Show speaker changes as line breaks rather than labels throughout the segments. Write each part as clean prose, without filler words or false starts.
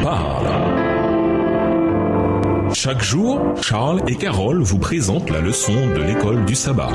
parle. Chaque jour, Charles et Carole vous présentent la leçon de l'école du sabbat.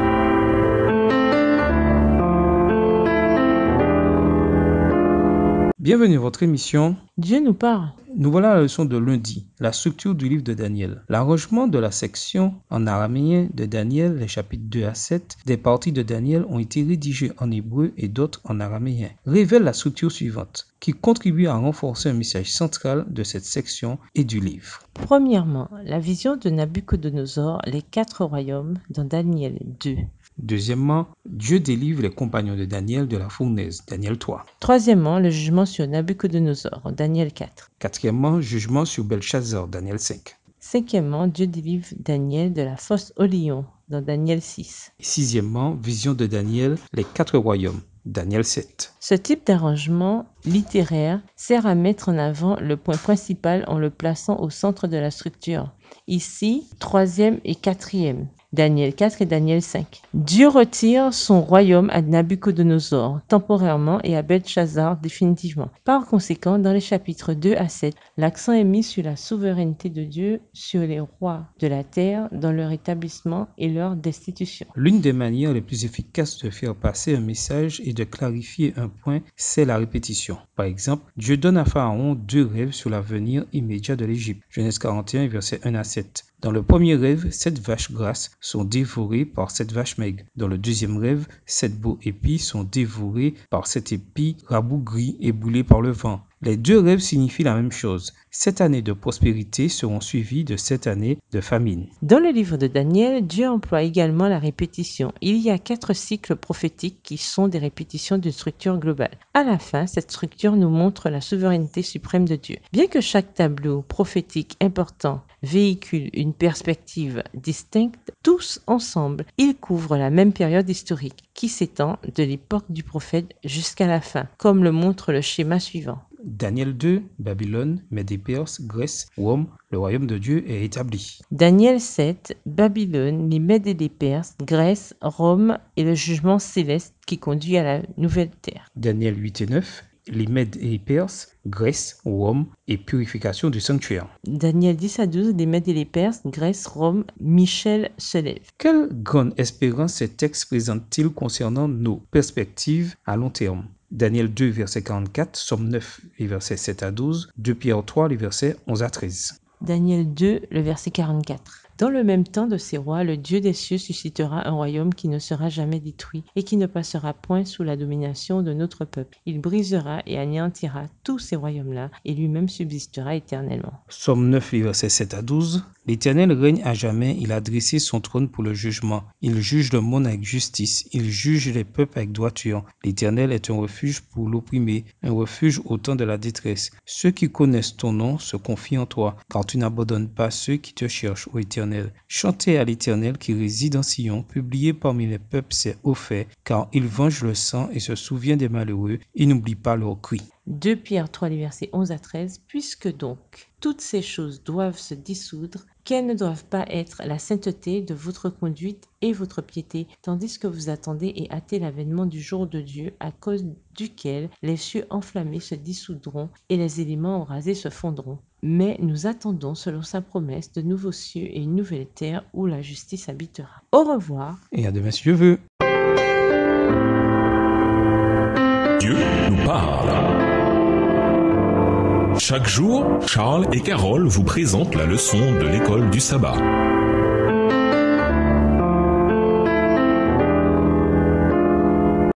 Bienvenue à votre émission.
Dieu nous parle.
Nous voilà à la leçon de lundi, la structure du livre de Daniel. L'arrangement de la section en araméen de Daniel, les chapitres 2 à 7, des parties de Daniel ont été rédigées en hébreu et d'autres en araméen, révèle la structure suivante, qui contribue à renforcer un message central de cette section et du livre.
Premièrement, la vision de Nabuchodonosor, les 4 royaumes, dans Daniel 2.
Deuxièmement, Dieu délivre les compagnons de Daniel de la fournaise, Daniel 3.
Troisièmement, le jugement sur Nabuchodonosor, Daniel 4.
Quatrièmement, jugement sur Belchazzar, Daniel 5.
Cinquièmement, Dieu délivre Daniel de la fosse au lion, dans Daniel 6.
Sixièmement, vision de Daniel, les 4 royaumes, Daniel 7.
Ce type d'arrangement littéraire sert à mettre en avant le point principal en le plaçant au centre de la structure. Ici, 3e et 4e. Daniel 4 et Daniel 5. Dieu retire son royaume à Nabuchodonosor temporairement et à Belchazzar définitivement. Par conséquent, dans les chapitres 2 à 7, l'accent est mis sur la souveraineté de Dieu sur les rois de la terre dans leur établissement et leur destitution.
L'une des manières les plus efficaces de faire passer un message et de clarifier un point, c'est la répétition. Par exemple, Dieu donne à Pharaon 2 rêves sur l'avenir immédiat de l'Égypte. Genèse 41, versets 1 à 7. Dans le premier rêve, 7 vaches grasses sont dévorées par 7 vaches maigres. Dans le deuxième rêve, 7 beaux épis sont dévorés par 7 épis rabougris et boulés par le vent. Les 2 rêves signifient la même chose. 7 années de prospérité seront suivies de 7 années de famine.
Dans le livre de Daniel, Dieu emploie également la répétition. Il y a 4 cycles prophétiques qui sont des répétitions d'une structure globale. À la fin, cette structure nous montre la souveraineté suprême de Dieu. Bien que chaque tableau prophétique important véhicule une perspective distincte, tous ensemble, ils couvrent la même période historique qui s'étend de l'époque du prophète jusqu'à la fin, comme le montre le schéma suivant.
Daniel 2, Babylone, Mède et Perse, Grèce, Rome, le royaume de Dieu est établi.
Daniel 7, Babylone, les Mèdes et les Perses, Grèce, Rome et le jugement céleste qui conduit à la nouvelle terre.
Daniel 8 et 9, les Mèdes et les Perses, Grèce, Rome et purification du sanctuaire.
Daniel 10 à 12, les Mèdes et les Perses, Grèce, Rome, Michel se lève.
Quelle grande espérance ces textes présentent-ils concernant nos perspectives à long terme? Daniel 2, verset 44, Somme 9, les versets 7 à 12, 2 Pierre 3, les versets 11 à 13.
Daniel 2, le verset 44. Dans le même temps de ces rois, le Dieu des cieux suscitera un royaume qui ne sera jamais détruit et qui ne passera point sous la domination de notre peuple. Il brisera et anéantira tous ces royaumes-là et lui-même subsistera éternellement.
Somme 9, les versets 7 à 12. L'Éternel règne à jamais, il a dressé son trône pour le jugement. Il juge le monde avec justice, il juge les peuples avec droiture. L'Éternel est un refuge pour l'opprimé, un refuge au temps de la détresse. Ceux qui connaissent ton nom se confient en toi, car tu n'abandonnes pas ceux qui te cherchent, ô Éternel. Chantez à l'Éternel qui réside en Sion, publiez parmi les peuples ses hauts faits, car il venge le sang et se souvient des malheureux, et n'oublie pas leurs cris.
2 Pierre 3, les versets 11 à 13. Puisque donc toutes ces choses doivent se dissoudre, quelles ne doivent pas être la sainteté de votre conduite et votre piété, tandis que vous attendez et hâtez l'avènement du jour de Dieu, à cause duquel les cieux enflammés se dissoudront et les éléments embrasés se fondront. Mais nous attendons, selon sa promesse, de nouveaux cieux et une nouvelle terre où la justice habitera. Au revoir.
Et à demain si Dieu veut.
Dieu nous parle. Chaque jour, Charles et Carole vous présentent la leçon de l'école du sabbat.